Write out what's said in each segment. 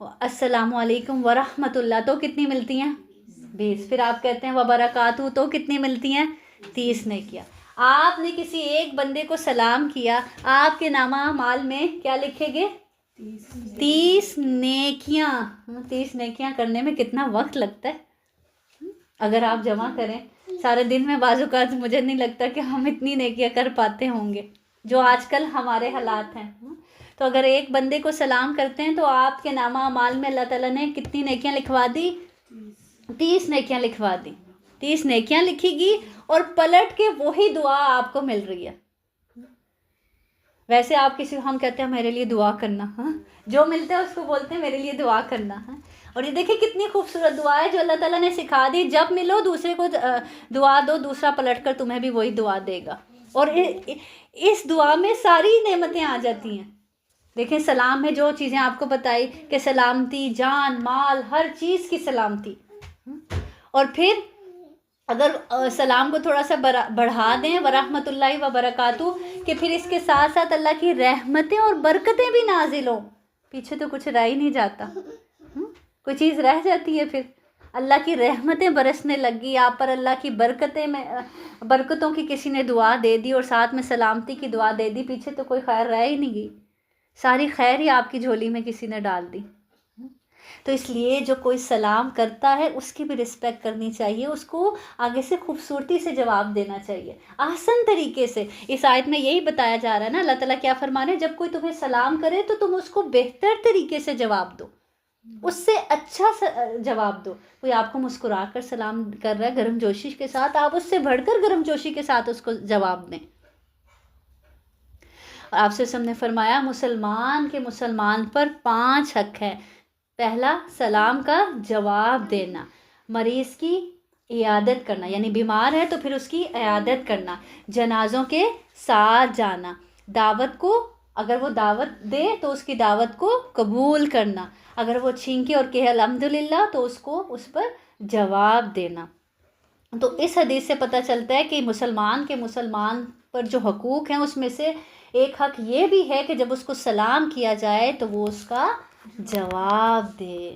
السلام علیکم ورحمۃ اللہ تو کتنی ملتی ہیں؟ 20. پھر آپ کہتے ہیں وبرکاتہ تو کتنی ملتی ہیں؟ 30 نیکیاں. آپ نے کسی ایک بندے کو سلام کیا، آپ کے نامہ اعمال میں کیا لکھے گے؟ 30 نیکیاں. 30 نیکیاں کرنے میں کتنا وقت لگتا ہے اگر آپ جمع کریں سارے دن میں؟ بعض اوقات مجھے نہیں لگتا کہ ہم اتنی نیکیاں کر پاتے ہوں گے جو آج کل ہمارے حالات ہیں. تو اگر ایک بندے کو سلام کرتے ہیں تو آپ کے نامہ اعمال میں اللہ تعالیٰ نے کتنی نیکیاں لکھوا دی؟ 30 نیکیاں لکھوا دی. 30 نیکیاں لکھی گی اور پلٹ کے وہی دعا آپ کو مل رہی ہے. ویسے آپ کسی ہم کہتے ہیں میرے لیے دعا کرنا، ہاں جو ملتا ہے اس کو بولتے ہیں میرے لیے دعا کرنا. ہاں اور یہ دیکھیں کتنی خوبصورت دعا ہے جو اللہ تعالیٰ نے سکھا دی. جب ملو دوسرے کو دعا دو، دوسرا پلٹ کر تمہیں بھی وہی دعا دے گا. اور اس دعا میں ساری نعمتیں آ جاتی ہیں. دیکھیں سلام میں جو چیزیں آپ کو بتائی کہ سلامتی، جان مال، ہر چیز کی سلامتی. اور پھر اگر سلام کو تھوڑا سا بڑھا دیں ورحمۃ اللہ وبرکاتہ، کہ پھر اس کے ساتھ ساتھ اللہ کی رحمتیں اور برکتیں بھی نازل ہوں. پیچھے تو کچھ رہ ہی نہیں جاتا، کوئی چیز رہ جاتی ہے؟ پھر اللہ کی رحمتیں برسنے لگی آپ پر، اللہ کی برکتوں کی کسی نے دعا دے دی اور ساتھ میں سلامتی کی دعا دے دی، پیچھے تو کوئی خیر رہ ہی نہیں گئی. ساری خیر ہی آپ کی جھولی میں کسی نے ڈال دی. تو اس لیے جو کوئی سلام کرتا ہے اس کی بھی رسپیکٹ کرنی چاہیے، اس کو آگے سے خوبصورتی سے جواب دینا چاہیے، آسان طریقے سے. اس آیت میں یہی بتایا جا رہا ہے نا، اللہ تعالیٰ کیا فرما رہے ہیں؟ جب کوئی تمہیں سلام کرے تو تم اس کو بہتر طریقے سے جواب دو، اس سے اچھا جواب دو. کوئی آپ کو مسکرا کر سلام کر رہا ہے گرم جوشی کے ساتھ، آپ اس سے بڑھ کر گرم جوشی کے ساتھ اس کو جواب دیں. آپ سے ہم نے فرمایا مسلمان پر 5 حق ہیں. پہلا سلام کا جواب دینا، مریض کی عیادت کرنا، یعنی بیمار ہے تو پھر اس کی عیادت کرنا، جنازوں کے ساتھ جانا، دعوت کو اگر وہ دعوت دے تو اس کی دعوت کو قبول کرنا، اگر وہ چھینکے اور کہے الحمدللہ تو اس کو اس پر جواب دینا. تو اس حدیث سے پتہ چلتا ہے کہ مسلمان پر جو حقوق ہیں اس میں سے ایک حق یہ بھی ہے کہ جب اس کو سلام کیا جائے تو وہ اس کا جواب دے.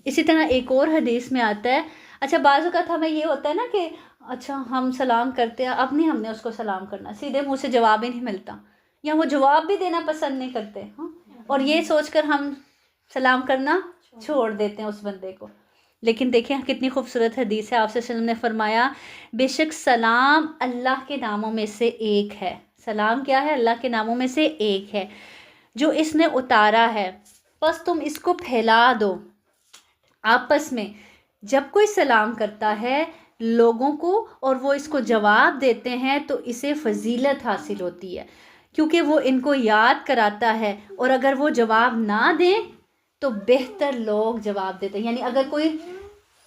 اسی طرح ایک اور حدیث میں آتا ہے، اچھا بعض اوقات ہمیں یہ ہوتا ہے نا کہ اچھا ہم سلام کرتے ہیں، اب نہیں ہم نے اس کو سلام کرنا، سیدھے منہ سے جواب ہی نہیں ملتا یا وہ جواب بھی دینا پسند نہیں کرتے، اور یہ سوچ کر ہم سلام کرنا چھوڑ دیتے ہیں اس بندے کو. لیکن دیکھیں کتنی خوبصورت حدیث ہے. آپ صلی اللہ علیہ وسلم نے فرمایا بے شک سلام اللہ کے ناموں میں سے ایک ہے. سلام کیا ہے؟ اللہ کے ناموں میں سے ایک ہے جو اس نے اتارا ہے، بس تم اس کو پھیلا دو آپس میں. جب کوئی سلام کرتا ہے لوگوں کو اور وہ اس کو جواب دیتے ہیں تو اسے فضیلت حاصل ہوتی ہے، کیونکہ وہ ان کو یاد کراتا ہے. اور اگر وہ جواب نہ دیں تو بہتر لوگ جواب دیتے ہیں. یعنی اگر کوئی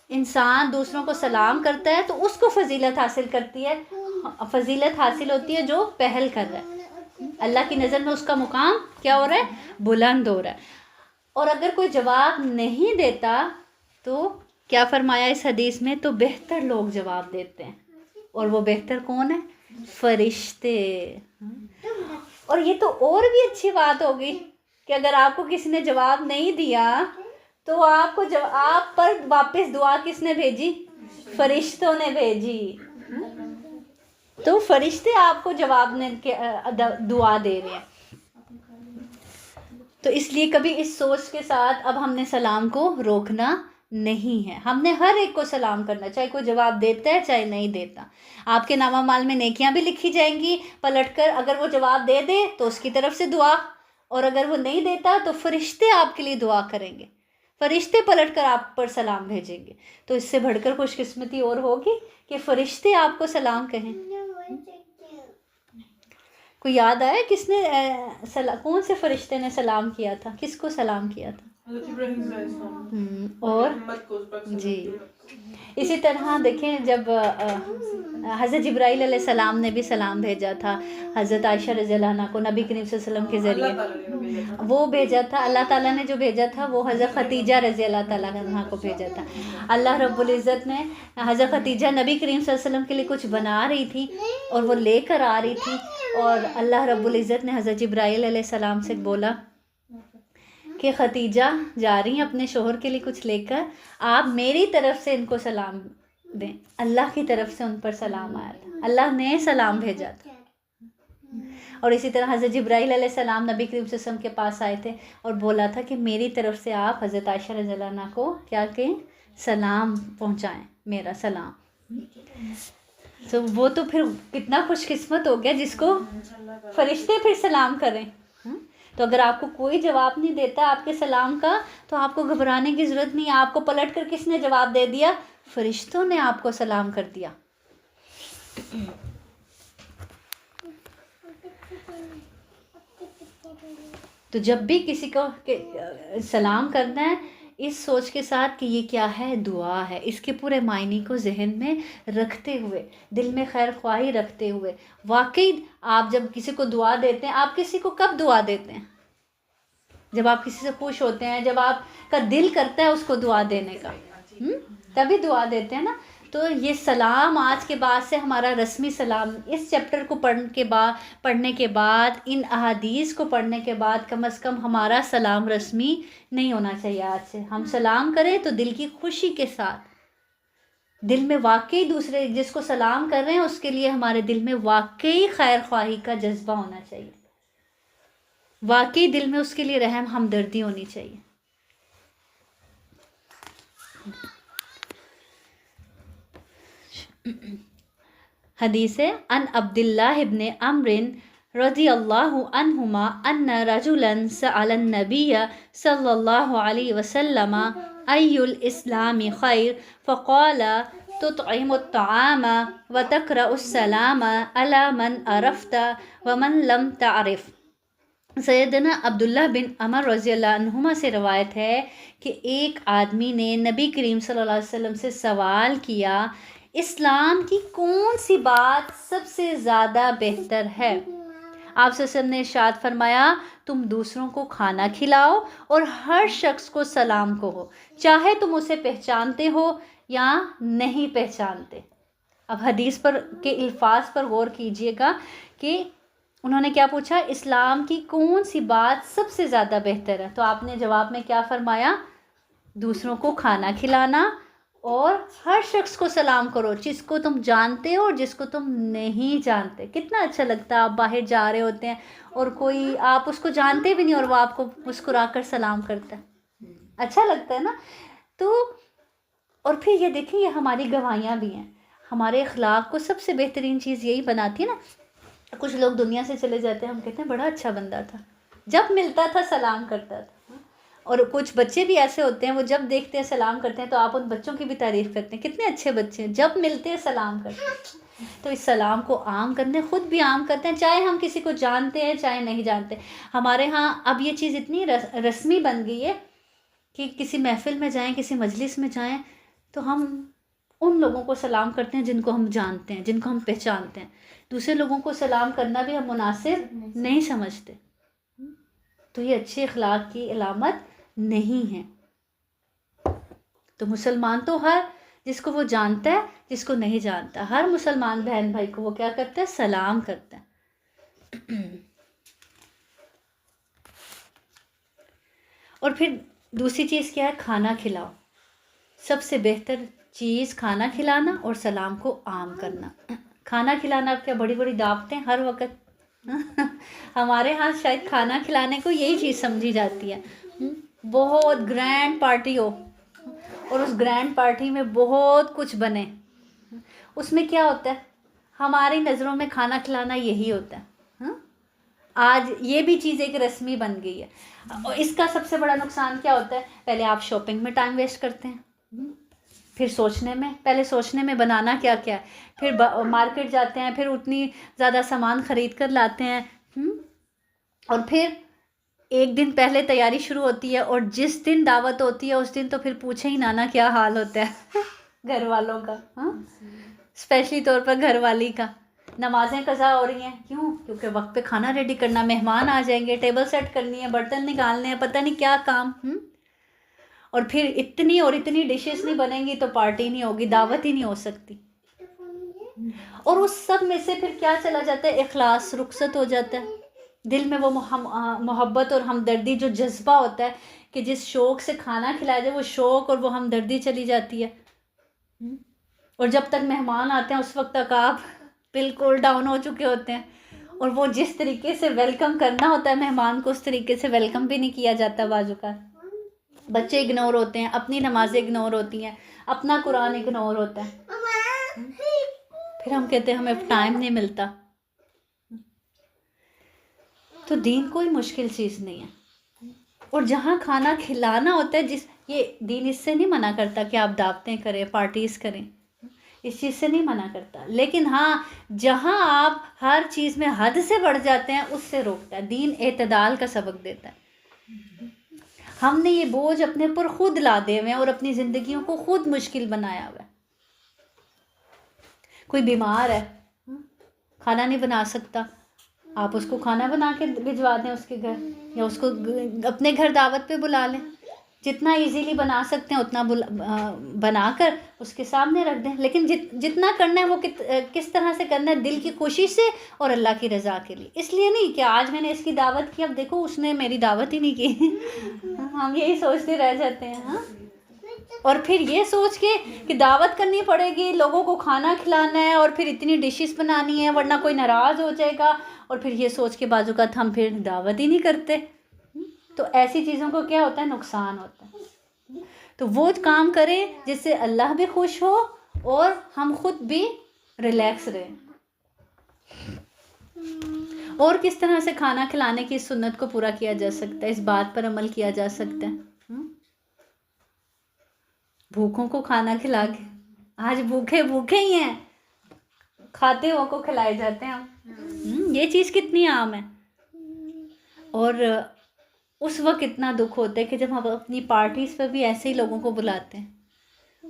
انسان دوسروں کو سلام کرتا ہے تو اس کو فضیلت حاصل ہوتی ہے جو پہل کر رہا ہے. اللہ کی نظر میں اس کا مقام کیا ہو رہا ہے؟ بلند ہو رہا ہے. اور اگر کوئی جواب نہیں دیتا تو کیا فرمایا اس حدیث میں؟ تو بہتر لوگ جواب دیتے ہیں. اور وہ بہتر کون ہے؟ فرشتے. اور یہ تو اور بھی اچھی بات ہوگی کہ اگر آپ کو کسی نے جواب نہیں دیا تو آپ پر واپس دعا کس نے بھیجی؟ فرشتوں نے بھیجی. تو فرشتے آپ کو جواب دعا دے رہے ہیں. تو اس لیے کبھی اس سوچ کے ساتھ اب ہم نے سلام کو روکنا نہیں ہے. ہم نے ہر ایک کو سلام کرنا، چاہے کوئی جواب دیتا ہے چاہے نہیں دیتا. آپ کے نامہ اعمال میں نیکیاں بھی لکھی جائیں گی پلٹ کر. اگر وہ جواب دے دے تو اس کی طرف سے دعا، اور اگر وہ نہیں دیتا تو فرشتے آپ کے لیے دعا کریں گے، فرشتے پلٹ کر آپ پر سلام بھیجیں گے. تو اس سے بڑھ کر خوش قسمتی اور ہوگی کہ فرشتے آپ کو سلام کہیں. کوئی یاد آیا کس نے کون سے فرشتے نے سلام کیا تھا؟ کس کو سلام کیا تھا؟ اور جی اسی طرح دیکھیں جب حضرت جبرائیل علیہ السلام نے بھی سلام بھیجا تھا حضرت عائشہ رضی اللہ عنہ کو نبی کریم صلی اللہ علیہ وسلم کے ذریعے، وہ بھیجا تھا اللہ تعالیٰ نے جو بھیجا تھا وہ حضرت ختیجہ رضی اللہ تعالیٰ عنہ کو بھیجا تھا۔ اللہ رب العزت نے حضرت ختیجہ نبی کریم صلی اللہ علیہ وسلم کے لیے کچھ بنا رہی تھی اور وہ لے کر آ رہی تھی، اور اللہ رب العزت نے حضرت جبرائیل علیہ السلام سے بولا کہ ختیجہ جا رہی ہیں اپنے شوہر کے لیے کچھ لے کر، آپ میری طرف سے ان کو سلام دیں۔ اللہ کی طرف سے ان پر سلام آیا تھا، اللہ نے سلام بھیجا تھا۔ اور اسی طرح حضرت جبرائیل علیہ السلام نبی کریم صلی اللہ علیہ وسلم کے پاس آئے تھے اور بولا تھا کہ میری طرف سے آپ حضرت عائشہ رضی اللہ عنہ کو کیا کہیں، سلام پہنچائیں، میرا سلام۔ تو وہ تو پھر کتنا خوش قسمت ہو گیا جس کو فرشتے پھر سلام کریں۔ تو اگر آپ کو کوئی جواب نہیں دیتا آپ کے سلام کا تو آپ کو گھبرانے کی ضرورت نہیں ہے، آپ کو پلٹ کر کس نے جواب دے دیا؟ فرشتوں نے آپ کو سلام کر دیا۔ تو جب بھی کسی کو سلام کرنا ہے اس سوچ کے ساتھ کہ یہ کیا ہے، دعا ہے، اس کے پورے معنی کو ذہن میں رکھتے ہوئے، دل میں خیر خواہی رکھتے ہوئے۔ واقعی آپ جب کسی کو دعا دیتے ہیں، آپ کسی کو کب دعا دیتے ہیں؟ جب آپ کسی سے خوش ہوتے ہیں، جب آپ کا دل کرتا ہے اس کو دعا دینے کا، تبھی دعا دیتے ہیں نا۔ تو یہ سلام آج کے بعد سے ہمارا رسمی سلام، اس چیپٹر کو پڑھنے کے بعد، ان احادیث کو پڑھنے کے بعد کم از کم ہمارا سلام رسمی نہیں ہونا چاہیے۔ آج سے ہم سلام کریں تو دل کی خوشی کے ساتھ، دل میں واقعی دوسرے جس کو سلام کر رہے ہیں اس کے لیے ہمارے دل میں واقعی خیر خواہی کا جذبہ ہونا چاہیے، واقعی دل میں اس کے لیے رحم ہمدردی ہونی چاہیے۔ حدیث ہے ان عبداللہ ابن عمرو رضی اللہ عنہما ان رجلا سأل النبی صلی اللہ علیہ وسلم ای الاسلام خیر فقال تطعم الطعام وتقرأ السلام على من عرفت ومن لم تعرف۔ سیدنا عبداللہ بن عمر رضی اللہ عنہما سے روایت ہے کہ ایک آدمی نے نبی کریم صلی اللہ علیہ وسلم سے سوال کیا، اسلام کی کون سی بات سب سے زیادہ بہتر ہے؟ آپ صلی اللہ علیہ وسلم نے ارشاد فرمایا، تم دوسروں کو کھانا کھلاؤ اور ہر شخص کو سلام کہو، چاہے تم اسے پہچانتے ہو یا نہیں پہچانتے۔ اب حدیث پر کے الفاظ پر غور کیجئے گا کہ انہوں نے کیا پوچھا، اسلام کی کون سی بات سب سے زیادہ بہتر ہے؟ تو آپ نے جواب میں کیا فرمایا؟ دوسروں کو کھانا کھلانا اور ہر شخص کو سلام کرو، جس کو تم جانتے ہو اور جس کو تم نہیں جانتے۔ کتنا اچھا لگتا ہے آپ باہر جا رہے ہوتے ہیں اور کوئی آپ اس کو جانتے بھی نہیں اور وہ آپ کو مسکرا کر سلام کرتا ہے، اچھا لگتا ہے نا۔ تو اور پھر یہ دیکھیں، یہ ہماری گواہیاں بھی ہیں، ہمارے اخلاق کو سب سے بہترین چیز یہی بناتی ہے نا۔ کچھ لوگ دنیا سے چلے جاتے ہیں، ہم کہتے ہیں بڑا اچھا بندہ تھا، جب ملتا تھا سلام کرتا تھا۔ اور کچھ بچے بھی ایسے ہوتے ہیں، وہ جب دیکھتے ہیں سلام کرتے ہیں تو آپ ان بچوں کی بھی تعریف کرتے ہیں، کتنے اچھے بچے ہیں، جب ملتے ہیں سلام کرتے ہیں۔ تو اس سلام کو عام کرنے، خود بھی عام کرتے ہیں، چاہے ہم کسی کو جانتے ہیں چاہے نہیں جانتے۔ ہمارے ہاں اب یہ چیز اتنی رسمی بن گئی ہے کہ کسی محفل میں جائیں، کسی مجلس میں جائیں تو ہم ان لوگوں کو سلام کرتے ہیں جن کو ہم جانتے ہیں، جن کو ہم پہچانتے ہیں۔ دوسرے لوگوں کو سلام کرنا بھی ہم مناسب نہیں سمجھتے۔ تو یہ اچھے اخلاق کی علامت نہیں ہے۔ تو مسلمان تو ہر جس کو وہ جانتا ہے، جس کو نہیں جانتا، ہر مسلمان بہن بھائی کو وہ کیا کرتا ہے؟ سلام کرتا ہے۔ اور پھر دوسری چیز کیا ہے؟ کھانا کھلاؤ۔ سب سے بہتر چیز کھانا کھلانا اور سلام کو عام کرنا۔ کھانا کھلانا اب کیا بڑی بڑی دعوتیں ہر وقت ہمارے ہاں شاید کھانا کھلانے کو یہی چیز سمجھی جاتی ہے، بہت گرینڈ پارٹی ہو اور اس گرینڈ پارٹی میں بہت کچھ بنے۔ اس میں کیا ہوتا ہے؟ ہماری نظروں میں کھانا کھلانا یہی ہوتا ہے۔ آج یہ بھی چیز ایک رسمی بن گئی ہے، اور اس کا سب سے بڑا نقصان کیا ہوتا ہے؟ پہلے آپ شاپنگ میں ٹائم ویسٹ کرتے ہیں، پھر پہلے سوچنے میں بنانا کیا کیا ہے، پھر مارکیٹ جاتے ہیں، پھر اتنی زیادہ سامان خرید کر لاتے ہیں، اور پھر ایک دن پہلے تیاری شروع ہوتی ہے، اور جس دن دعوت ہوتی ہے اس دن تو پھر پوچھے ہی نانا کیا حال ہوتا ہے گھر والوں کا، ہاں، اسپیشلی طور پر گھر والی کا۔ نمازیں قضا ہو رہی ہیں، کیوں؟ کیونکہ وقت پہ کھانا ریڈی کرنا، مہمان آ جائیں گے، ٹیبل سیٹ کرنی ہے، برتن نکالنے ہیں، پتہ نہیں کیا کام، اور پھر اتنی اور اتنی ڈشز نہیں بنیں گی تو پارٹی نہیں ہوگی، دعوت ہی نہیں ہو سکتی۔ اور اس سب میں سے پھر کیا چلا جاتا ہے؟ اخلاص رخصت ہو جاتا ہے دل میں، وہ محبت اور ہمدردی جو جذبہ ہوتا ہے کہ جس شوق سے کھانا کھلایا جائے، وہ شوق اور وہ ہمدردی چلی جاتی ہے۔ اور جب تک مہمان آتے ہیں اس وقت تک آپ بالکل ڈاؤن ہو چکے ہوتے ہیں، اور وہ جس طریقے سے ویلکم کرنا ہوتا ہے مہمان کو، اس طریقے سے ویلکم بھی نہیں کیا جاتا بعض اوقات۔ بچے اگنور ہوتے ہیں، اپنی نمازیں اگنور ہوتی ہیں، اپنا قرآن اگنور ہوتا ہے، پھر ہم کہتے ہیں ہمیں ٹائم نہیں ملتا۔ تو دین کوئی مشکل چیز نہیں ہے، اور جہاں کھانا کھلانا ہوتا ہے، یہ دین اس سے نہیں منع کرتا کہ آپ دعوتیں کریں، پارٹیز کریں، اس چیز سے نہیں منع کرتا، لیکن ہاں جہاں آپ ہر چیز میں حد سے بڑھ جاتے ہیں اس سے روکتا ہے۔ دین اعتدال کا سبق دیتا ہے۔ ہم نے یہ بوجھ اپنے پر خود لادے ہوئے ہیں اور اپنی زندگیوں کو خود مشکل بنایا ہوا ہے۔ کوئی بیمار ہے، کھانا نہیں بنا سکتا، آپ اس کو کھانا بنا کے بھجوا دیں اس کے گھر، یا اس کو اپنے گھر دعوت پہ بلا لیں، جتنا ایزیلی بنا سکتے ہیں اتنا بنا کر اس کے سامنے رکھ دیں، لیکن جتنا کرنا ہے وہ کس طرح سے کرنا ہے؟ دل کی خوشی سے اور اللہ کی رضا کے لیے، اس لیے نہیں کہ آج میں نے اس کی دعوت کی، اب دیکھو اس نے میری دعوت ہی نہیں کی ہم یہی سوچتے رہ جاتے ہیں، ہاں، اور پھر یہ سوچ کے کہ دعوت کرنی پڑے گی، لوگوں کو کھانا کھلانا ہے، اور پھر اتنی ڈشز بنانی ہے ورنہ کوئی ناراض ہو جائے گا، اور پھر یہ سوچ کے بعض اوقات ہم پھر دعوت ہی نہیں کرتے۔ تو ایسی چیزوں کو کیا ہوتا ہے؟ نقصان ہوتا ہے۔ تو وہ کام کریں جس سے اللہ بھی خوش ہو اور ہم خود بھی ریلیکس رہیں۔ اور کس طرح سے کھانا کھلانے کی سنت کو پورا کیا جا سکتا ہے، اس بات پر عمل کیا جا سکتا ہے؟ بھوکوں کو کھانا کھلا کے، آج بھوکے ہی ہیں، کھاتے ہو کو کھلائے جاتے ہیں ہم، یہ چیز کتنی عام ہے۔ اور اس وقت اتنا دکھ ہوتا ہے کہ جب ہم اپنی پارٹیز پہ بھی ایسے ہی لوگوں کو بلاتے ہیں،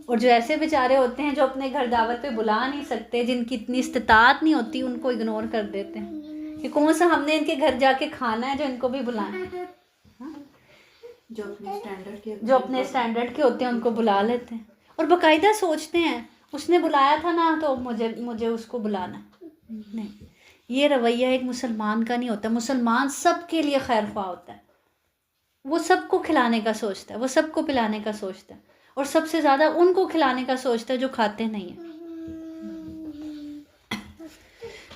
اور جو ایسے بیچارے ہوتے ہیں جو اپنے گھر دعوت پہ بلا نہیں سکتے، جن کی اتنی استطاعت نہیں ہوتی، ان کو اگنور کر دیتے ہیں کہ کون سا ہم نے ان کے گھر جا کے کھانا ہے جو ان کو بھی بلائیں۔ جو اپنے اسٹینڈرڈ کے ہوتے ہیں ان کو بلا لیتے ہیں، اور باقاعدہ سوچتے ہیں اس نے بلایا تھا نا تو مجھے اس کو بلانا ہے۔ نہیں، یہ رویہ ایک مسلمان کا نہیں ہوتا۔ مسلمان سب کے لیے خیر خواہ ہوتا ہے، وہ سب کو کھلانے کا سوچتا ہے، وہ سب کو پلانے کا سوچتا ہے، اور سب سے زیادہ ان کو کھلانے کا سوچتا ہے جو کھاتے نہیں ہیں۔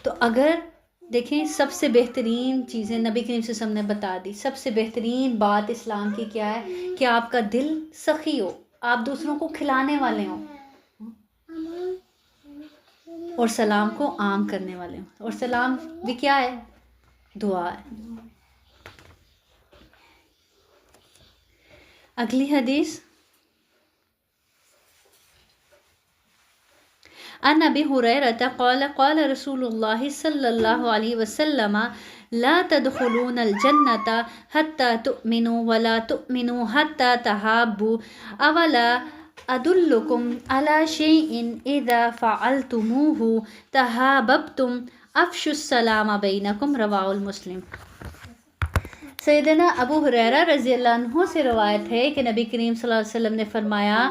تو اگر دیکھیں سب سے بہترین چیزیں نبی کریم صلی اللہ علیہ وسلم نے بتا دی، سب سے بہترین بات اسلام کی کیا ہے؟ کہ آپ کا دل سخی ہو، آپ دوسروں کو کھلانے والے ہوں، اور سلام کو عام کرنے والے ہوں، اور سلام بھی کیا ہے؟ دعا ہے۔ اگلی حدیث عن ابی ہریرہ قال قال رسول اللہ صلی اللہ علیہ وسلم لا تدخلون الجنة حتى تؤمنوا ولا تؤمنوا حتى تحابوا اولا ادلکم على شيء اذا فعلتموه تحاببتم افشوا السلام بینکم، رواہ المسلم۔ سیدنا ابو ہریرہ رضی اللہ عنہ سے روایت ہے کہ نبی کریم صلی اللہ علیہ وسلم نے فرمایا،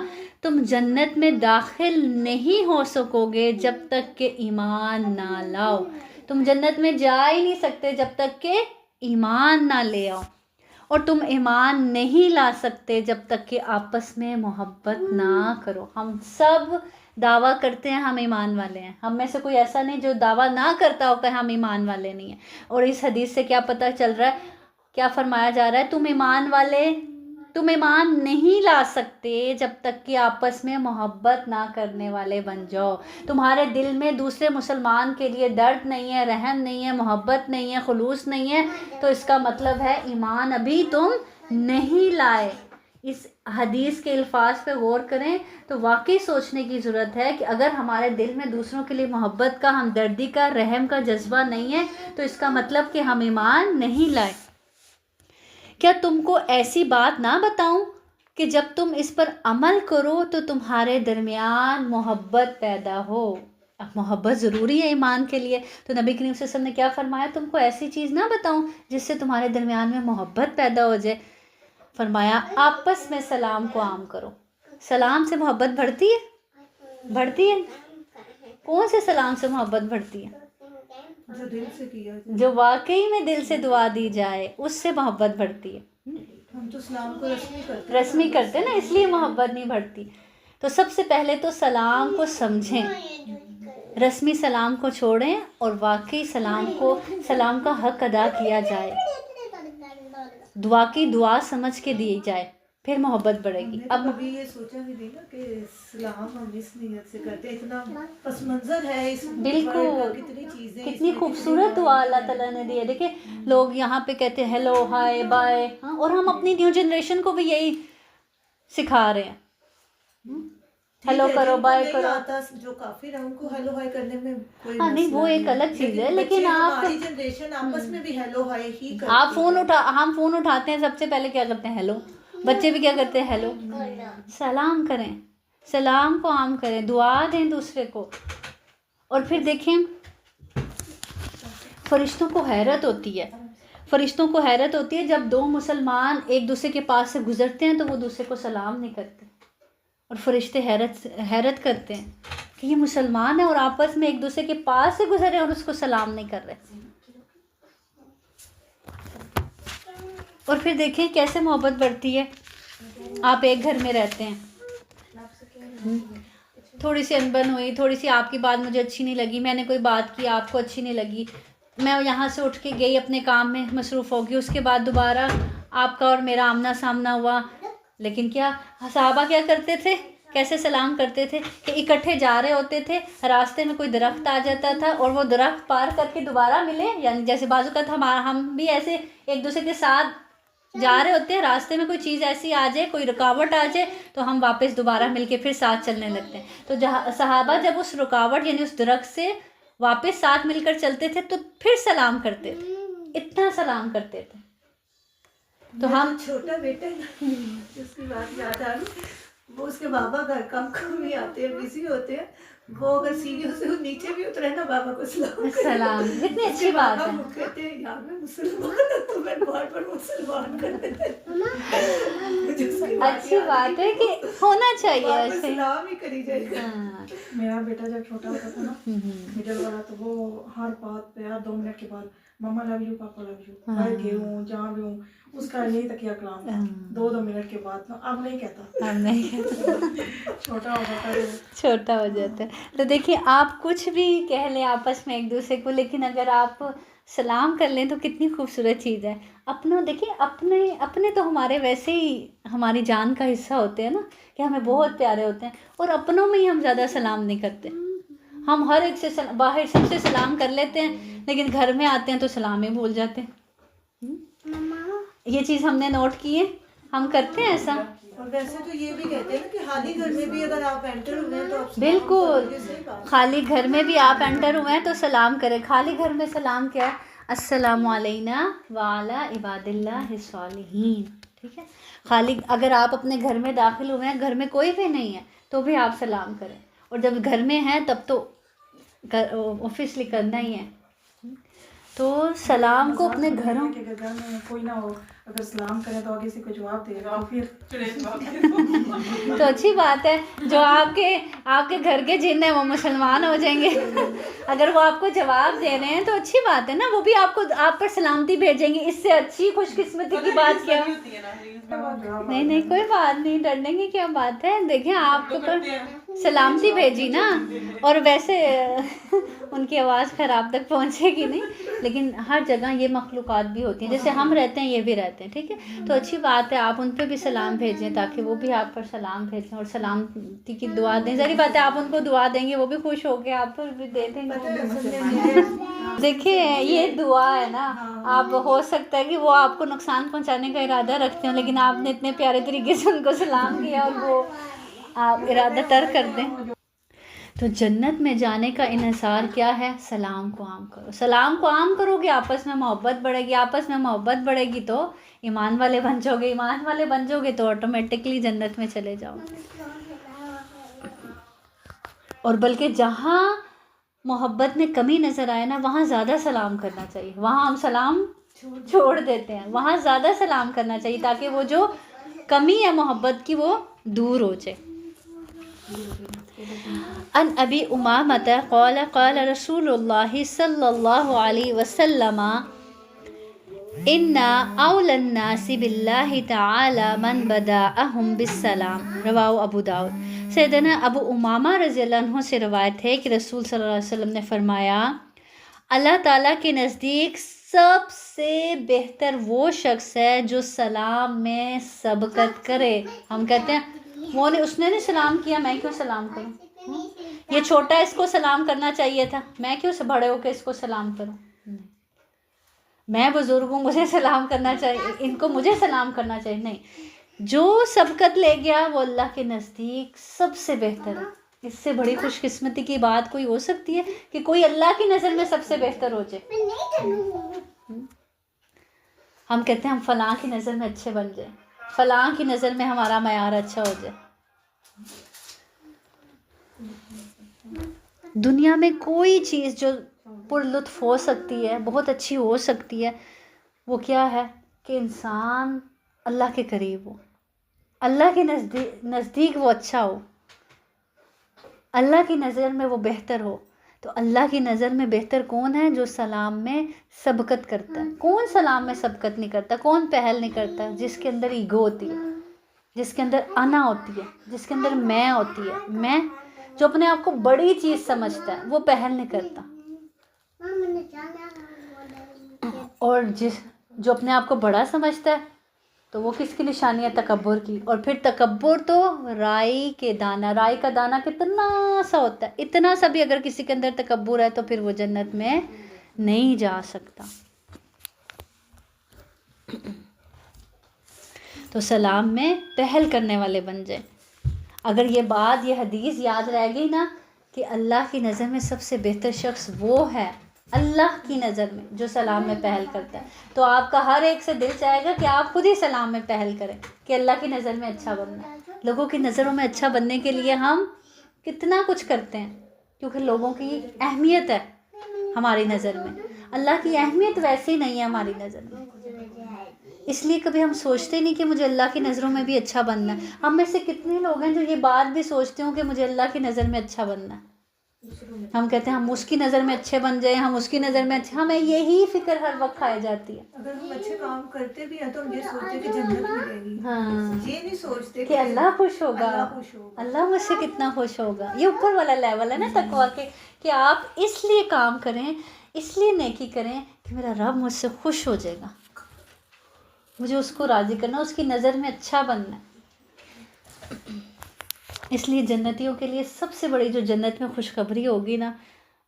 تم جنت میں داخل نہیں ہو سکو گے جب تک کہ ایمان نہ لاؤ۔ تم جنت میں جا ہی نہیں سکتے جب تک کہ ایمان نہ لے آؤ، اور تم ایمان نہیں لا سکتے جب تک کہ آپس میں محبت نہ کرو۔ ہم سب دعویٰ کرتے ہیں ہم ایمان والے ہیں، ہم میں سے کوئی ایسا نہیں جو دعویٰ نہ کرتا ہو کہ ہم ایمان والے نہیں ہیں۔ اور اس حدیث سے کیا پتہ چل رہا ہے؟ کیا فرمایا جا رہا ہے؟ تم ایمان نہیں لا سکتے جب تک کہ آپس میں محبت نہ کرنے والے بن جاؤ۔ تمہارے دل میں دوسرے مسلمان کے لیے درد نہیں ہے، رحم نہیں ہے، محبت نہیں ہے، خلوص نہیں ہے، تو اس کا مطلب ہے ایمان ابھی تم نہیں لائے۔ اس حدیث کے الفاظ پہ غور کریں تو واقعی سوچنے کی ضرورت ہے کہ اگر ہمارے دل میں دوسروں کے لیے محبت کا، ہمدردی کا، رحم کا جذبہ نہیں ہے تو اس کا مطلب کہ ہم ایمان نہیں لائے۔ کیا تم کو ایسی بات نہ بتاؤں کہ جب تم اس پر عمل کرو تو تمہارے درمیان محبت پیدا ہو. اب محبت ضروری ہے ایمان کے لیے، تو نبی کریم صلی اللہ علیہ وسلم نے کیا فرمایا، تم کو ایسی چیز نہ بتاؤں جس سے تمہارے درمیان میں محبت پیدا ہو جائے. فرمایا آپس میں سلام کو عام کرو. سلام سے محبت بڑھتی ہے؟ بڑھتی ہے. کون سے سلام سے محبت بڑھتی ہے؟ جو دل سے کیا جائے، جو واقعی میں دل سے دعا دی جائے، اس سے محبت بڑھتی ہے. ہم تو سلام کو رسمی کرتے نا، اس لیے محبت نہیں بڑھتی. تو سب سے پہلے تو سلام کو سمجھیں، رسمی سلام کو چھوڑیں اور واقعی سلام کا حق ادا کیا جائے، دعا کی دعا سمجھ کے دی جائے، پھر محبت بڑھے گی. اب کبھی یہ سوچا بھی نہیں نا کہ سلام ہم اس نیت سے کرتے، اتنا پس منظر ہے اس بالکل، کتنی چیزیں، کتنی خوبصورت دعا اللہ تعالیٰ نے دی ہے. دیکھیں لوگ یہاں پہ کہتے ہیں ہیلو ہائے بائے، اور ہم اپنی نیو جنریشن کو بھی یہی سکھا رہے ہیں، ہیلو کرو بائے کرو. جو کافر ہیں ان کو ہیلو ہائی کرنے میں کوئی ہاں نہیں، وہ ایک الگ چیز ہے، لیکن آپ ہماری جنریشن آپس میں بھی ہیلو ہائی ہی کرتی آپ ہم فون اٹھاتے ہیں، سب سے پہلے کیا کرتے ہیں، ہیلو. بچے بھی کیا کرتے ہیں، ہیلو. سلام کریں، سلام کو عام کریں، دعا دیں دوسرے کو. اور پھر دیکھیں فرشتوں کو حیرت ہوتی ہے جب دو مسلمان ایک دوسرے کے پاس سے گزرتے ہیں تو وہ دوسرے کو سلام نہیں کرتے، اور فرشتے حیرت کرتے ہیں کہ یہ مسلمان ہیں اور آپس میں ایک دوسرے کے پاس سے گزر رہے ہیں اور اس کو سلام نہیں کر رہے. اور پھر دیکھیں کیسے محبت بڑھتی ہے. آپ ایک گھر میں رہتے ہیں، تھوڑی سی انبن ہوئی، تھوڑی سی آپ کی بات مجھے اچھی نہیں لگی، میں نے کوئی بات کی آپ کو اچھی نہیں لگی، میں یہاں سے اٹھ کے گئی اپنے کام میں مصروف ہوگی، اس کے بعد دوبارہ آپ کا اور میرا آمنا سامنا ہوا. لیکن کیا صحابہ کیا کرتے تھے، کیسے سلام کرتے تھے کہ اکٹھے جا رہے ہوتے تھے، راستے میں کوئی درخت آ جاتا تھا اور وہ درخت پار کر کے دوبارہ ملے، یعنی جیسے بازو کا تھا ہم بھی ایسے ایک دوسرے کے ساتھ جا رہے ہوتے ہیں، راستے میں کوئی چیز ایسی آ جائے، کوئی رکاوٹ آ جائے تو ہم واپس دوبارہ مل کے پھر ساتھ چلنے لگتے ہیں. تو صحابہ جب اس رکاوٹ یعنی اس درخت سے واپس ساتھ مل کر چلتے تھے تو پھر سلام کرتے تھے، اتنا سلام کرتے تھے. تو ہم چھوٹا بیٹا ہے اس کی بات یاد آ رہی، وہ اس کے بابا گھر کم ہی آتے ہیں، بزی ہوتے ہیں، وہ اگر سیڑھیوں سے نیچے بھی اترے نا بابا کو سلام. کتنی اچھی بات ہے. کہتے ہیں یار میں مسلمان ہوں تو میں بار بار مسلمان کر دیتے. اچھی بات ہے کہ ہونا چاہیے ایسے، سلام ہی کری جائے. میرا بیٹا جب چھوٹا ہوتا تھا نا مڈل والا، تو وہ ہر بات پہ ہر 2 منٹ کے بعد مما love you papa love you, میں گئی ہوں جہاں بھی ہوں، اس کا یہی تکیہ کلام تھا 2 منٹ کے بعد. اب نہیں کہتا، چھوٹا ہو جاتا ہے. تو دیکھیے آپ کچھ بھی کہہ لیں آپس میں ایک دوسرے کو، لیکن اگر آپ سلام کر لیں تو کتنی خوبصورت چیز ہے. دیکھیے اپنے تو ہمارے ویسے ہی ہماری جان کا حصہ ہوتے ہیں نا، کہ ہمیں بہت پیارے ہوتے ہیں، اور اپنوں میں ہی ہم زیادہ سلام نہیں کرتے. ہم ہر ایک سے باہر سب سے سلام کر لیتے ہیں، لیکن گھر میں آتے ہیں تو سلام ہی بھول جاتے ہیں. یہ چیز ہم نے نوٹ کی ہے، ہم کرتے ہیں ایسا. اور ویسے تو یہ بھی کہتے ہیں کہ خالی گھر میں بھی اگر آپ انٹر ہوئے ہیں تو آپ بالکل، خالی گھر میں بھی آپ انٹر ہوئے ہیں تو سلام کریں. خالی گھر میں سلام کیا ہے، السلام علینا وعلی عباد اللہ الصالحین. ٹھیک ہے، خالی اگر آپ اپنے گھر میں داخل ہوئے ہیں، گھر میں کوئی بھی نہیں ہے تو بھی آپ سلام کریں، اور جب گھر میں ہیں تب تو آفیسلی کرنا ہی ہے. تو سلام کو اپنے گھروں کے گھر میں کوئی نہ ہو، اگر سلام کریں تو آگے سے کوئی جواب دے گا، پھر تو اچھی بات ہے. جو آپ کے گھر کے جن ہیں وہ مسلمان ہو جائیں گے. اگر وہ آپ کو جواب دے رہے ہیں تو اچھی بات ہے نا، وہ بھی آپ پر سلامتی بھیجیں گے. اس سے اچھی خوش قسمتی کی بات کیا؟ نہیں کوئی بات نہیں، ڈرنے کی کیا بات ہے. دیکھیں آپ کے اوپر سلامتی بھیجی نا، اور ویسے ان کی آواز خراب تک پہنچے گی نہیں، لیکن ہر جگہ یہ مخلوقات بھی ہوتی ہیں، جیسے ہم رہتے ہیں یہ بھی رہتے ہیں. ٹھیک ہے، تو اچھی بات ہے آپ ان پہ بھی سلام بھیجیں تاکہ وہ بھی آپ پر سلام بھیجیں اور سلامتی کی دعا دیں. ظاہر بات ہے آپ ان کو دعا دیں گے، وہ بھی خوش ہو کے آپ پر بھی دے دیں گے. دیکھیں یہ دعا ہے نا، آپ ہو سکتا ہے کہ وہ آپ کو نقصان پہنچانے کا ارادہ رکھتے ہیں، لیکن آپ نے اتنے پیارے طریقے سے ان کو سلام کیا اور وہ آپ ارادہ ترک کر دیں. تو جنت میں جانے کا انحصار کیا ہے؟ سلام کو عام کرو. سلام کو عام کرو گے، آپس میں محبت بڑھے گی، آپس میں محبت بڑھے گی تو ایمان والے بن جاؤ گے، ایمان والے بن جاؤ گے تو آٹومیٹکلی جنت میں چلے جاؤ گے. اور بلکہ جہاں محبت میں کمی نظر آئے نا وہاں زیادہ سلام کرنا چاہیے. وہاں ہم سلام چھوڑ دیتے ہیں، وہاں زیادہ سلام کرنا چاہیے تاکہ وہ جو کمی ہے محبت کی وہ دور ہو جائے. ان ابی امامۃ قال قال رسول اللہ صلی اللہ علیہ وسلم ان اول الناس باللہ تعالی من بدأہم بالسلام، رواہ ابو داؤد. سیدنا ابو امامہ رضی اللہ عنہ سے روایت ہے کہ رسول صلی اللہ علیہ وسلم نے فرمایا اللہ تعالیٰ کے نزدیک سب سے بہتر وہ شخص ہے جو سلام میں سبقت کرے. ہم کہتے ہیں وہ نے اس نے نہیں سلام کیا، میں کیوں سلام کروں؟ یہ چھوٹا اس کو سلام کرنا چاہیے تھا، میں کیوں بڑے ہو کے اس کو سلام کروں؟ میں بزرگ ہوں، مجھے سلام کرنا چاہیے، ان کو مجھے سلام کرنا چاہیے. نہیں، جو سبقت لے گیا وہ اللہ کے نزدیک سب سے بہتر ہے. اس سے بڑی خوش قسمتی کی بات کوئی ہو سکتی ہے کہ کوئی اللہ کی نظر میں سب سے بہتر ہو جائے. ہم کہتے ہیں ہم فلاں کی نظر میں اچھے بن جائیں، فلاں کی نظر میں ہمارا معیار اچھا ہو جائے. دنیا میں کوئی چیز جو پر لطف ہو سکتی ہے، بہت اچھی ہو سکتی ہے، وہ کیا ہے کہ انسان اللہ کے قریب ہو، اللہ کے نزدیک وہ اچھا ہو، اللہ کی نظر میں وہ بہتر ہو. تو اللہ کی نظر میں بہتر کون ہے؟ جو سلام میں سبقت کرتا ہے. کون سلام میں سبقت نہیں کرتا؟ کون پہل نہیں کرتا؟ جس کے اندر ایگو ہوتی ہے، جس کے اندر انا ہوتی ہے، جس کے اندر میں ہوتی ہے. میں جو اپنے آپ کو بڑی چیز سمجھتا ہے وہ پہل نہیں کرتا. اور جو اپنے آپ کو بڑا سمجھتا ہے تو وہ کس کی نشانی ہے؟ تکبر کی. اور پھر تکبر تو رائی کے دانہ، رائی کا دانہ کتنا سا ہوتا ہے، اتنا سا بھی اگر کسی کے اندر تکبر ہے تو پھر وہ جنت میں نہیں جا سکتا. تو سلام میں پہل کرنے والے بن جائیں. اگر یہ بات، یہ حدیث یاد رہ گئی نا کہ اللہ کی نظر میں سب سے بہتر شخص وہ ہے، اللہ کی نظر میں جو سلام میں پہل کرتا ہے، تو آپ کا ہر ایک سے دل چاہے گا کہ آپ خود ہی سلام میں پہل کریں کہ اللہ کی نظر میں اچھا بننا ہے. لوگوں کی نظروں میں اچھا بننے کے لیے ہم کتنا کچھ کرتے ہیں، کیونکہ لوگوں کی اہمیت ہے ہماری نظر میں. اللہ کی اہمیت ویسے ہی نہیں ہے ہماری نظر میں، اس لیے کبھی ہم سوچتے نہیں کہ مجھے اللہ کی نظروں میں بھی اچھا بننا ہے. ہم میں سے کتنے لوگ ہیں جو یہ بات بھی سوچتے ہوں کہ مجھے اللہ کی نظر میں اچھا بننا ہے. ہم کہتے ہیں ہم اس کی نظر میں اچھے بن جائیں، ہم اس کی نظر میں اچھے، ہمیں یہی فکر ہر وقت کھائی جاتی ہے. اگر ہم اچھے کام کرتے بھی ہیں تو ہم یہ سوچتے کہ جنت ملے گی. ہاں، یہ نہیں سوچتے کہ اللہ خوش ہوگا، اللہ خوش ہوگا، اللہ مجھ سے کتنا خوش ہوگا. یہ اوپر والا لیول ہے نا تقویٰ کے، کہ آپ اس لیے کام کریں، اس لیے نیکی کریں کہ میرا رب مجھ سے خوش ہو جائے گا، مجھے اس کو راضی کرنا، اس کی نظر میں اچھا بننا ہے. اس لیے جنتیوں کے لیے سب سے بڑی جو جنت میں خوشخبری ہوگی نا،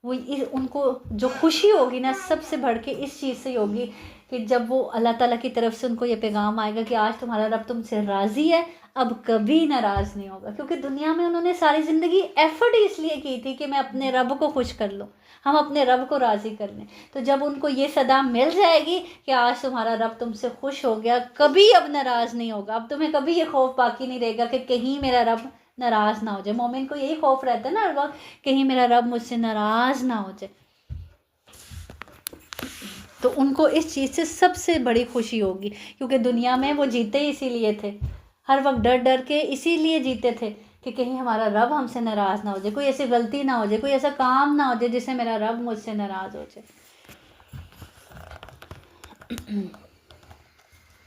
وہ ان کو جو خوشی ہوگی نا سب سے بڑھ کے اس چیز سے ہوگی کہ جب وہ اللہ تعالیٰ کی طرف سے ان کو یہ پیغام آئے گا کہ آج تمہارا رب تم سے راضی ہے، اب کبھی ناراض نہیں ہوگا. کیونکہ دنیا میں انہوں نے ساری زندگی ایفرٹ ہی اس لیے کی تھی کہ میں اپنے رب کو خوش کر لوں، ہم اپنے رب کو راضی کر لیں. تو جب ان کو یہ صدا مل جائے گی کہ آج تمہارا رب تم سے خوش ہو گیا، کبھی اب ناراض نہیں ہوگا، اب تمہیں کبھی یہ خوف باقی نہیں رہے گا کہ کہیں میرا رب ناراض نہ ہو جائے. مومن کو یہی خوف رہتا ہے نا ہر وقت، کہیں میرا رب مجھ سے ناراض نہ ہو جائے. تو ان کو اس چیز سے سب سے بڑی خوشی ہوگی، کیونکہ دنیا میں وہ جیتے ہی اسی لیے تھے، ہر وقت ڈر ڈر کے اسی لیے جیتے تھے کہ کہیں ہمارا رب ہم سے ناراض نہ ہو جائے، کوئی ایسی غلطی نہ ہو جائے، کوئی ایسا کام نہ ہو جائے جس سے میرا رب مجھ سے ناراض ہو جائے.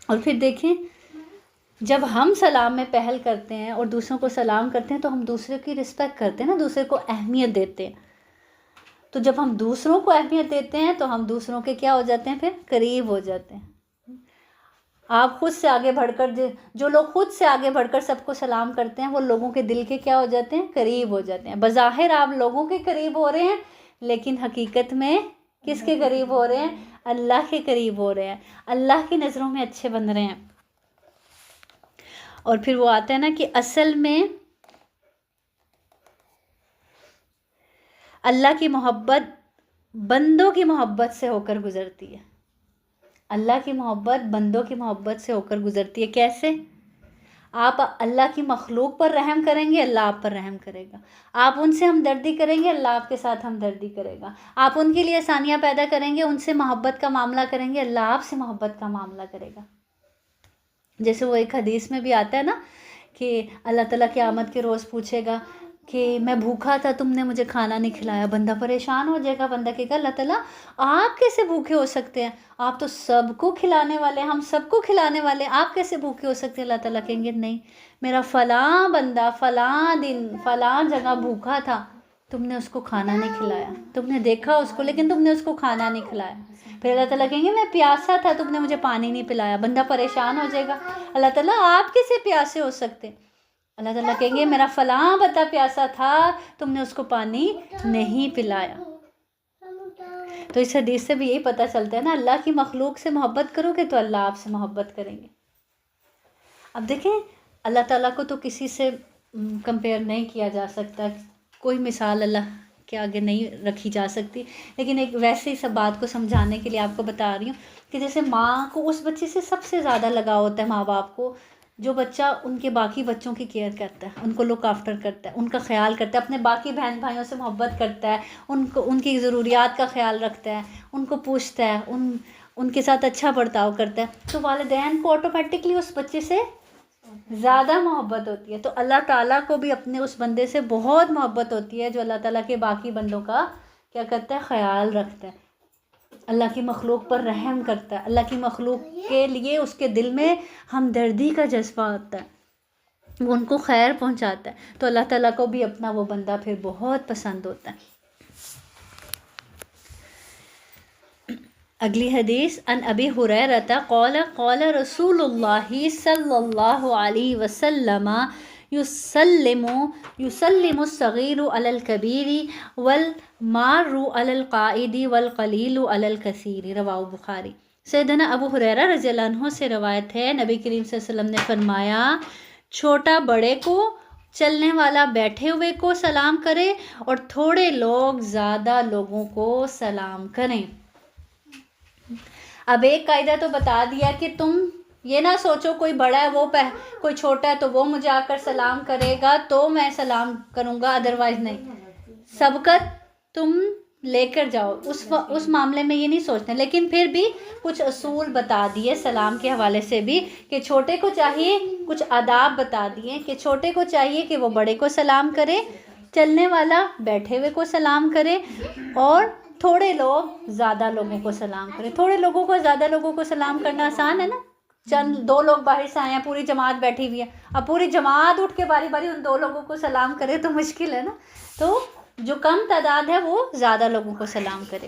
اور پھر دیکھیں جب ہم سلام میں پہل کرتے ہیں اور دوسروں کو سلام کرتے ہیں تو ہم دوسرے کی رسپیکٹ کرتے ہیں نا، دوسرے کو اہمیت دیتے ہیں. تو جب ہم دوسروں کو اہمیت دیتے ہیں تو ہم دوسروں کے کیا ہو جاتے ہیں؟ پھر قریب ہو جاتے ہیں. آپ خود سے آگے بڑھ کر، جو لوگ خود سے آگے بڑھ کر سب کو سلام کرتے ہیں وہ لوگوں کے دل کے کیا ہو جاتے ہیں؟ قریب ہو جاتے ہیں. بظاہر آپ لوگوں کے قریب ہو رہے ہیں لیکن حقیقت میں کس کے قریب ہو رہے ہیں؟ اللہ کے قریب ہو رہے ہیں، اللہ کی نظروں میں اچھے بن رہے ہیں. اور پھر وہ آتا ہے نا کہ اصل میں اللہ کی محبت بندوں کی محبت سے ہو کر گزرتی ہے. اللہ کی محبت بندوں کی محبت سے ہو کر گزرتی ہے. کیسے؟ آپ اللہ کی مخلوق پر رحم کریں گے، اللہ آپ پر رحم کرے گا. آپ ان سے ہمدردی کریں گے، اللہ آپ کے ساتھ ہمدردی کرے گا. آپ ان کے لیے آسانیاں پیدا کریں گے، ان سے محبت کا معاملہ کریں گے، اللہ آپ سے محبت کا معاملہ کرے گا. جیسے وہ ایک حدیث میں بھی آتا ہے نا کہ اللہ تعالیٰ قیامت کے روز پوچھے گا کہ میں بھوکا تھا، تم نے مجھے کھانا نہیں کھلایا. بندہ پریشان ہو جائے گا، بندہ کہے گا اللہ تعالیٰ آپ کیسے بھوکے ہو سکتے ہیں، آپ تو سب کو کھلانے والے، ہم سب کو کھلانے والے، آپ کیسے بھوکے ہو سکتے ہیں. اللہ تعالیٰ کہیں گے نہیں، میرا فلاں بندہ فلاں دن فلاں جگہ بھوکا تھا، تم نے اس کو کھانا نہیں کھلایا. تم نے دیکھا اس کو لیکن تم نے اس کو کھانا نہیں کھلایا. پھر اللہ تعالیٰ کہیں گے میں پیاسا تھا، تم نے مجھے پانی نہیں پلایا. بندہ پریشان ہو جائے گا، اللہ تعالیٰ آپ کیسے پیاسے ہو سکتے. اللہ تعالیٰ کہیں گے میرا فلاں بندہ پیاسا تھا، تم نے اس کو پانی نہیں پلایا. تو اس حدیث سے بھی یہی پتہ چلتا ہے نا، اللہ کی مخلوق سے محبت کرو گے تو اللہ آپ سے محبت کریں گے. اب دیکھیں اللہ تعالیٰ کو تو کسی سے کمپیئر نہیں کیا جا سکتا، کوئی مثال اللہ کے آگے نہیں رکھی جا سکتی. لیکن ایک ویسے ہی سب بات کو سمجھانے کے لیے آپ کو بتا رہی ہوں کہ جیسے ماں کو اس بچے سے سب سے زیادہ لگاؤ ہوتا ہے، ماں باپ کو، جو بچہ ان کے باقی بچوں کی کیئر کرتا ہے، ان کو لک آفٹر کرتا ہے، ان کا خیال کرتا ہے، اپنے باقی بہن بھائیوں سے محبت کرتا ہے، ان کی ضروریات کا خیال رکھتا ہے، ان کو پوچھتا ہے، ان کے ساتھ اچھا برتاؤ کرتا ہے. تو والدین کو آٹومیٹکلی اس بچے سے زیادہ محبت ہوتی ہے. تو اللہ تعالیٰ کو بھی اپنے اس بندے سے بہت محبت ہوتی ہے جو اللہ تعالیٰ کے باقی بندوں کا کیا کرتا ہے، خیال رکھتا ہے، اللہ کی مخلوق پر رحم کرتا ہے، اللہ کی مخلوق کے لیے اس کے دل میں ہمدردی کا جذبہ ہوتا ہے، وہ ان کو خیر پہنچاتا ہے. تو اللہ تعالیٰ کو بھی اپنا وہ بندہ پھر بہت پسند ہوتا ہے. اگلی حدیث ان ابی ہریرہ قال قال رسول اللہ صلی اللہ علیہ وسلم یسلم الصغیر علی الکبیر والمار علی القاعد والقلیل علی الکثیر. رواہ بخاری. سیدنا ابو ہریرہ رضی اللہ عنہ سے روایت ہے، نبی کریم صلی اللہ علیہ وسلم نے فرمایا چھوٹا بڑے کو، چلنے والا بیٹھے ہوئے کو سلام کرے اور تھوڑے لوگ زیادہ لوگوں کو سلام کریں. اب ایک قاعدہ تو بتا دیا کہ تم یہ نہ سوچو کوئی بڑا ہے کوئی چھوٹا ہے تو وہ مجھے آ کر سلام کرے گا تو میں سلام کروں گا، ادروائز نہیں. سبقت تم لے کر جاؤ، اس معاملے میں یہ نہیں سوچتے. لیکن پھر بھی کچھ اصول بتا دیے سلام کے حوالے سے بھی کہ چھوٹے کو چاہیے، کچھ آداب بتا دیے کہ چھوٹے کو چاہیے کہ وہ بڑے کو سلام کرے، چلنے والا بیٹھے ہوئے کو سلام کرے، اور تھوڑے لوگ زیادہ لوگوں کو سلام کرے. تھوڑے لوگوں کو زیادہ لوگوں کو سلام کرنا آسان ہے نا، چند دو لوگ باہر سے آئے ہیں، پوری جماعت بیٹھی ہوئی ہے، اب پوری جماعت اٹھ کے باری باری ان دو لوگوں کو سلام کرے تو مشکل ہے نا. تو جو کم تعداد ہے وہ زیادہ لوگوں کو سلام کرے.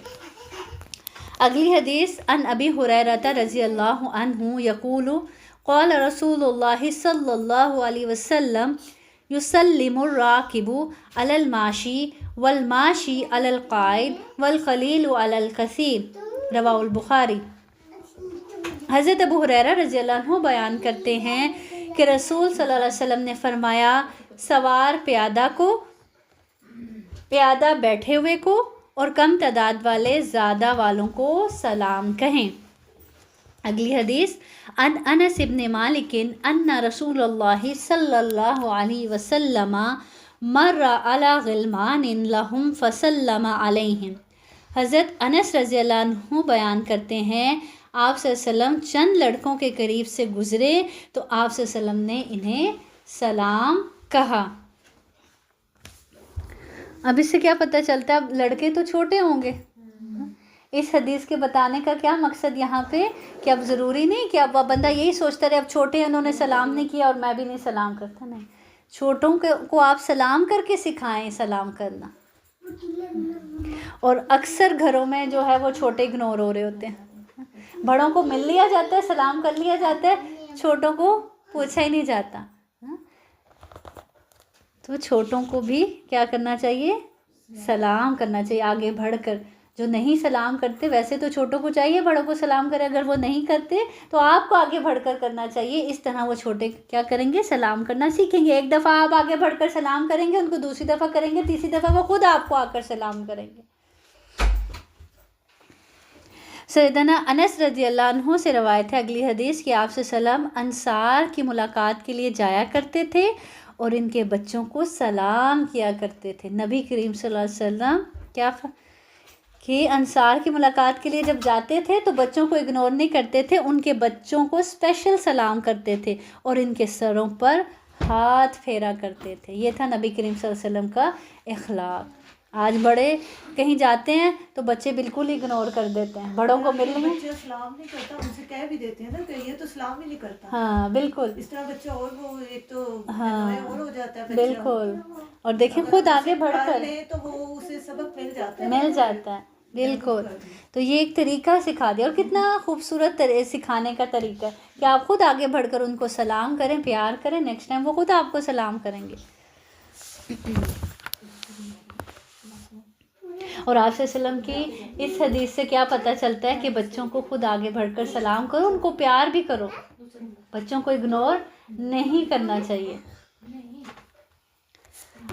اگلی حدیث ان ابی ہریرہ رضی اللہ عنہ یقول قال رسول اللہ صلی اللہ علیہ وسلم یسلم الراکب علی الماشی والماشی علی القائد والقلیل علی الکثیر. رواہ البخاری. حضرت ابو ہریرہ رضی اللہ عنہ بیان کرتے ہیں کہ رسول صلی اللہ علیہ وسلم نے فرمایا سوار پیادہ بیٹھے ہوئے کو اور کم تعداد والے زیادہ والوں کو سلام کہیں. اگلی حدیث ان انس بن مالک ان رسول اللہ صلی اللہ علیہ وسلم مر علی غلمان لہم فسلم علیہم. حضرت انس رضی اللہ عنہ بیان کرتے ہیں آپ صلی اللہ علیہ وسلم چند لڑکوں کے قریب سے گزرے تو آپ صلی اللہ علیہ وسلم نے انہیں سلام کہا. اب اس سے کیا پتہ چلتا ہے؟ اب لڑکے تو چھوٹے ہوں گے. اس حدیث کے بتانے کا کیا مقصد یہاں پہ کہ اب ضروری نہیں کہ اب بندہ یہی سوچتا رہے اب چھوٹے ہیں انہوں نے سلام نہیں کیا اور میں بھی نہیں سلام کرتا. نہیں، چھوٹوں کو آپ سلام کر کے سکھائیں سلام کرنا. اور اکثر گھروں میں جو ہے وہ چھوٹے اگنور ہو رہے ہوتے ہیں، بڑوں کو مل لیا جاتا ہے، سلام کر لیا جاتا ہے، چھوٹوں کو پوچھا ہی نہیں جاتا. تو چھوٹوں کو بھی کیا کرنا چاہیے؟ سلام کرنا چاہیے، آگے بڑھ کر جو نہیں سلام کرتے، ویسے تو چھوٹوں کو چاہیے بڑوں کو سلام کرے، اگر وہ نہیں کرتے تو آپ کو آگے بڑھ کر کرنا چاہیے. اس طرح وہ چھوٹے کیا کریں گے؟ سلام کرنا سیکھیں گے. ایک دفعہ آپ آگے بڑھ کر سلام کریں گے ان کو، دوسری دفعہ کریں گے، تیسری دفعہ وہ خود آپ کو آ کر سلام کریں گے. سیدنا انس رضی اللہ عنہ سے روایت ہے اگلی حدیث کہ آپ صلی اللہ علیہ وسلم انصار کی ملاقات کے لیے جایا کرتے تھے اور ان کے بچوں کو سلام کیا کرتے تھے. نبی کریم صلی اللہ علیہ وسلم کہ انصار کی ملاقات کے لیے جب جاتے تھے تو بچوں کو اگنور نہیں کرتے تھے، ان کے بچوں کو اسپیشل سلام کرتے تھے اور ان کے سروں پر ہاتھ پھیرا کرتے تھے. یہ تھا نبی کریم صلی اللہ علیہ وسلم کا اخلاق. آج بڑے کہیں جاتے ہیں تو بچے بالکل اگنور کر دیتے ہیں، بڑوں کو مل نہیں. بچہ سلام نہیں کرتا، ان سے کہہ بھی دیتے ہیں نا کہ یہ تو سلام ہی نہیں کرتا. ہاں بالکل، اس طرح بچہ اور وہ ایک تو ہاں اور ہو جاتا ہے بچہ. بالکل. اور دیکھیں خود آگے بڑھ کر لے تو وہ اسے سبق مل جاتا ہے. مل جاتا ہے بالکل. تو یہ ایک طریقہ سکھا دیا، اور کتنا خوبصورت سکھانے کا طریقہ ہے کہ آپ خود آگے بڑھ کر ان کو سلام کریں، پیار کریں، نیکسٹ ٹائم وہ خود آپ کو سلام کریں گے. اور آپ صلی اللہ علیہ وسلم کی اس حدیث سے کیا پتہ چلتا ہے کہ بچوں کو خود آگے بڑھ کر سلام کرو، ان کو پیار بھی کرو، بچوں کو اگنور نہیں کرنا چاہیے.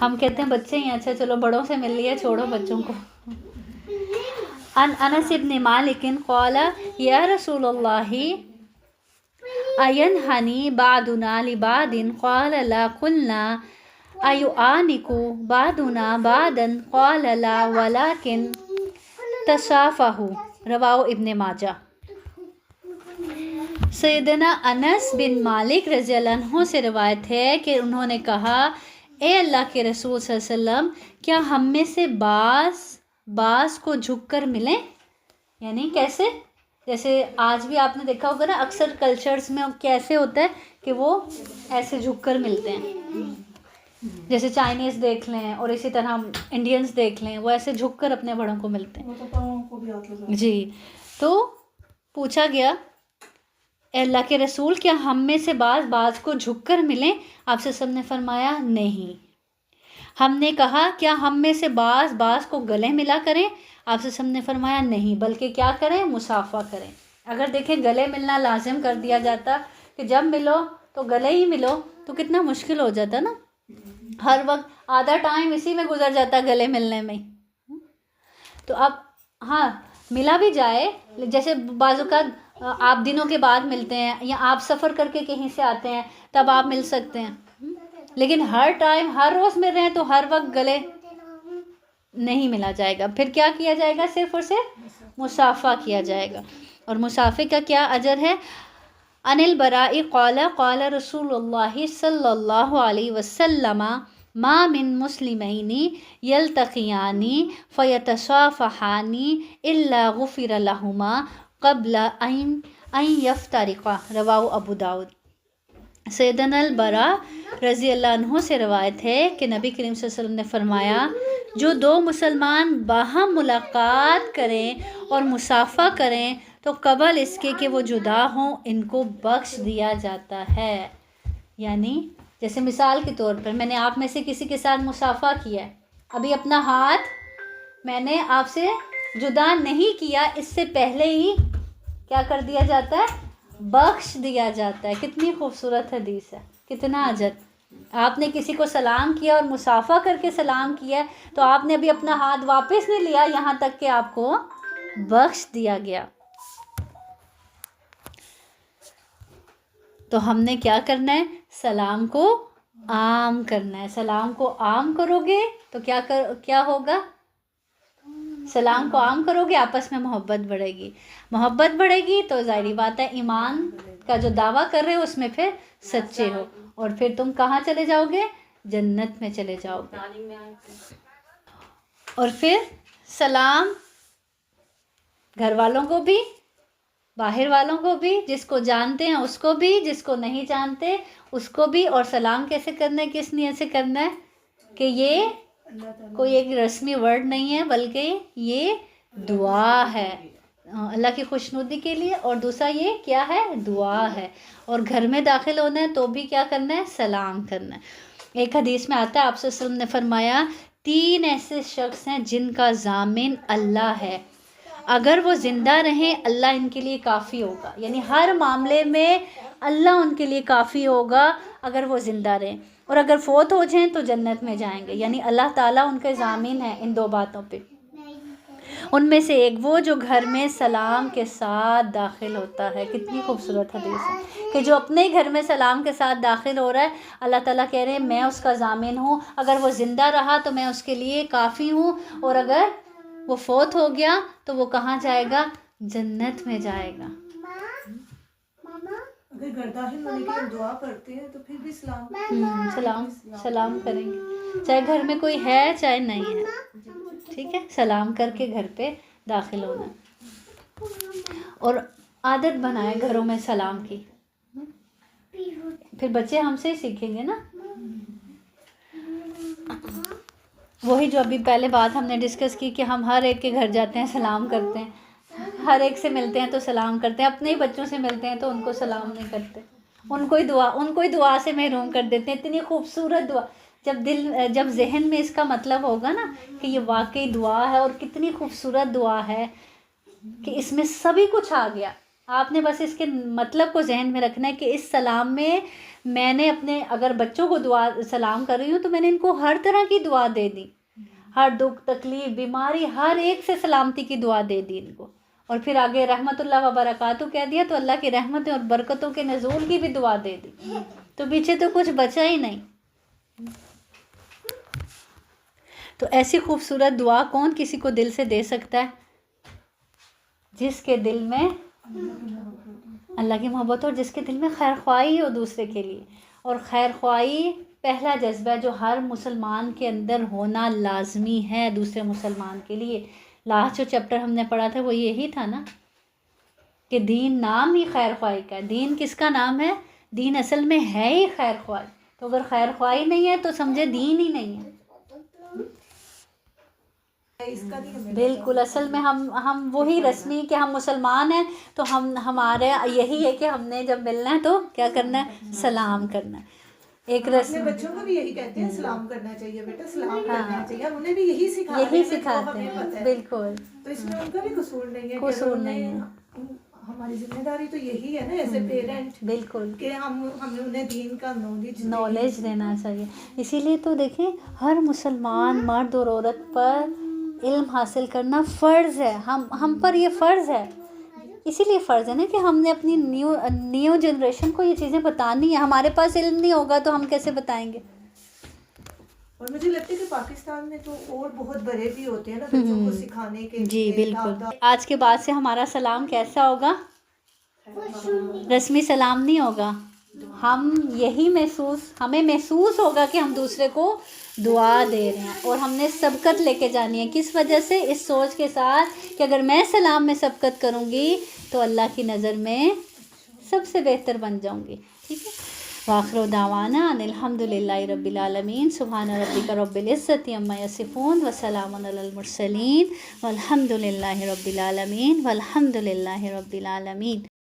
ہم کہتے ہیں بچے ہی اچھا چلو بڑوں سے مل لیا، چھوڑو بچوں کو. ان انس ابن مالک قال یا رسول اللہ اینہنی بعدنا لبعد قال لا قلنا ایعانک بعدنا بعدا قال لا ولکن تصافحوا رواہ ابن ماجہ. سیدنا انس بن مالک رضی اللہ عنہ سے روایت ہے کہ انہوں نے کہا اے اللہ کے رسول صلی اللہ علیہ وسلم، کیا ہم میں سے بعض کو جھک کر ملیں؟ یعنی کیسے؟ جیسے آج بھی آپ نے دیکھا ہوگا نا اکثر کلچرز میں کیسے ہوتا ہے کہ وہ ایسے جھک کر ملتے ہیں. جیسے چائنیز دیکھ لیں اور اسی طرح انڈینز دیکھ لیں، وہ ایسے جھک کر اپنے بڑوں کو ملتے ہیں. جی. تو پوچھا گیا اے اللہ کے رسول، کیا ہم میں سے بعض کو جھک کر ملیں؟ آپ سے سب نے فرمایا نہیں. ہم نے کہا کیا ہم میں سے بعض کو گلے ملا کریں؟ آپ سے سب نے فرمایا نہیں، بلکہ کیا کریں؟ مصافحہ کریں. اگر دیکھیں گلے ملنا لازم کر دیا جاتا کہ جب ملو تو گلے ہی ملو تو کتنا مشکل ہو جاتا نا. ہر وقت آدھا ٹائم اسی میں گزر جاتا گلے ملنے میں. تو اب ہاں ملا بھی جائے، جیسے بعض اوقات آپ دنوں کے بعد ملتے ہیں یا آپ سفر کر کے کہیں سے آتے ہیں تب آپ مل سکتے ہیں، لیکن ہر ٹائم ہر روز مل رہے ہیں تو ہر وقت گلے نہیں ملا جائے گا. پھر کیا کیا جائے گا؟ صرف اور صرف مصافحہ کیا جائے گا. اور مصافحے کا کیا اجر ہے؟ ان البراء قال قال رسول اللہ صلی اللہ علیہ وسلم ما من مسلمین یلتقیان فیتصافحان الا غفر لہما قبل ان یفترقا رواہ ابو داؤد. سیدنا البراء رضی اللہ عنہ سے روایت ہے کہ نبی کریم صلی اللہ علیہ وسلم نے فرمایا جو دو مسلمان باہم ملاقات کریں اور مصافحہ کریں تو قبل اس کے کہ وہ جدا ہوں ان کو بخش دیا جاتا ہے. یعنی جیسے مثال کے طور پر میں نے آپ میں سے کسی کے ساتھ مصافحہ کیا ہے، ابھی اپنا ہاتھ میں نے آپ سے جدا نہیں کیا، اس سے پہلے ہی کیا کر دیا جاتا ہے؟ بخش دیا جاتا ہے. کتنی خوبصورت حدیث ہے، کتنا اجر. آپ نے کسی کو سلام کیا اور مصافحہ کر کے سلام کیا تو آپ نے ابھی اپنا ہاتھ واپس نہیں لیا یہاں تک کہ آپ کو بخش دیا گیا. تو ہم نے کیا کرنا ہے؟ سلام کو عام کرنا ہے. سلام کو عام کرو گے تو کیا ہوگا؟ سلام کو عام کرو گے آپس میں محبت بڑھے گی. محبت بڑھے گی تو ظاہری بات ہے ایمان کا جو دعویٰ کر رہے ہو اس میں پھر سچے ہو، اور پھر تم کہاں چلے جاؤ گے؟ جنت میں چلے جاؤ گے. اور پھر سلام گھر والوں کو بھی، باہر والوں کو بھی، جس کو جانتے ہیں اس کو بھی، جس کو نہیں جانتے اس کو بھی. اور سلام کیسے کرنا ہے؟ کس نیت سے کرنا ہے کہ یہ کوئی ایک رسمی ورڈ نہیں ہے بلکہ یہ دعا ہے اللہ کی خوشنودی کے لیے، اور دوسرا یہ کیا ہے؟ دعا ہے. اور گھر میں داخل ہونا ہے تو بھی کیا کرنا ہے؟ سلام کرنا ہے. ایک حدیث میں آتا ہے آپ صلی اللہ علیہ وسلم نے فرمایا 3 ایسے شخص ہیں جن کا ضامن اللہ ہے. اگر وہ زندہ رہیں اللہ ان کے لیے کافی ہوگا. یعنی ہر معاملے میں اللہ ان کے لیے کافی ہوگا اگر وہ زندہ رہیں. اور اگر فوت ہو جائیں تو جنت میں جائیں گے. یعنی اللہ تعالیٰ ان کے ضامن ہیں ان 2 باتوں پہ. ان میں سے ایک وہ جو گھر میں سلام کے ساتھ داخل ہوتا ہے. کتنی خوبصورت حدیث ہے کہ جو اپنے ہی گھر میں سلام کے ساتھ داخل ہو رہا ہے, اللہ تعالیٰ کہہ رہے ہیں میں اس کا ضامن ہوں. اگر وہ زندہ رہا تو میں اس کے لیے کافی ہوں, اور اگر وہ فوت ہو گیا تو وہ کہاں جائے گا؟ جنت میں جائے گا. اگر گرداہل ہونے کے لیے دعا پڑھتے ہیں تو پھر بھی سلام کریں گے, چاہے گھر میں کوئی ہے چاہے نہیں ہے. ٹھیک ہے, سلام کر کے گھر پہ داخل ہونا. اور عادت بنائے گھروں میں سلام کی, پھر بچے ہم سے ہی سیکھیں گے نا. وہی جو ابھی پہلے بات ہم نے ڈسکس کی کہ ہم ہر ایک کے گھر جاتے ہیں سلام کرتے ہیں, ہر ایک سے ملتے ہیں تو سلام کرتے ہیں, اپنے ہی بچوں سے ملتے ہیں تو ان کو سلام نہیں کرتے, ان کو ہی دعا سے محروم کر دیتے ہیں. اتنی خوبصورت دعا, جب ذہن میں اس کا مطلب ہوگا نا کہ یہ واقعی دعا ہے اور کتنی خوبصورت دعا ہے کہ اس میں سبھی کچھ آ گیا. آپ نے بس اس کے مطلب کو ذہن میں رکھنا ہے کہ اس سلام میں نے اپنے اگر بچوں کو سلام کر رہی ہوں تو میں نے ان کو ہر طرح کی دعا دے دی, ہر دکھ تکلیف بیماری ہر ایک سے سلامتی کی دعا دے دی ان کو. اور پھر آگے رحمت اللہ وبرکاتہ کہہ دیا تو اللہ کی رحمتیں اور برکتوں کے نزول کی بھی دعا دے دی, تو پیچھے تو کچھ بچا ہی نہیں. تو ایسی خوبصورت دعا کون کسی کو دل سے دے سکتا ہے؟ جس کے دل میں اللہ کی محبت ہو, اور جس کے دل میں خیر خواہی ہو دوسرے کے لیے. اور خیر خواہی پہلا جذبہ جو ہر مسلمان کے اندر ہونا لازمی ہے دوسرے مسلمان کے لیے. لاسٹ جو چیپٹر ہم نے پڑھا تھا وہ یہی تھا نا کہ دین نام ہی خیر خواہی کا ہے. دین کس کا نام ہے؟ دین اصل میں ہے ہی خیر خواہی. تو اگر خیر خواہی نہیں ہے تو سمجھے دین ہی نہیں ہے. بالکل, اصل میں ہم وہی رسمی کہ ہم مسلمان ہیں تو ہمارے یہی ہے کہ ہم نے جب ملنا ہے تو کیا کرنا ہے؟ سلام کرنا ہے. ایک اپنے بچوں کو بھی یہی کہتے ہیں سلام کرنا چاہیے بیٹا, سلام کرنا چاہیے. ہم انہیں بھی یہی سکھاتے ہیں. بالکل, تو اس میں ان کا بھی قصور نہیں ہے. قصور نہیں ہے. ہماری ذمہ داری تو یہی ہے نا ایز اے پیرنٹ, بالکل, کہ ہمیں انہیں دین کا نالج دینا چاہیے. اسی لیے تو دیکھیں ہر مسلمان مرد اور عورت پر علم حاصل کرنا فرض ہے. ہم پر یہ فرض ہے. اسی لیے فرض ہے نا کہ ہم نے اپنی نیو جنریشن کو یہ چیزیں بتانی ہے. ہمارے پاس علم نہیں ہوگا تو ہم کیسے بتائیں گے؟ اور مجھے لگتا ہے کہ پاکستان میں تو اور بہت بڑے بھی ہوتے ہیں نا بچوں کو سکھانے کے. جی بالکل. آج کے بعد سے ہمارا سلام کیسا ہوگا؟ رسمی سلام نہیں ہوگا. ہمیں محسوس ہوگا کہ ہم دوسرے کو دعا دے رہے ہیں, اور ہم نے سبقت لے کے جانی ہے. کس وجہ سے؟ اس سوچ کے ساتھ کہ اگر میں سلام میں سبقت کروں گی تو اللہ کی نظر میں سب سے بہتر بن جاؤں گی. ٹھیک ہے. وآخر دعوانا ان الحمد للہ رب العالمین. سبحان ربک رب العزۃ عما یصفون وسلام علی المرسلین والحمد للہ رب العالمین والحمد للہ رب العالمین.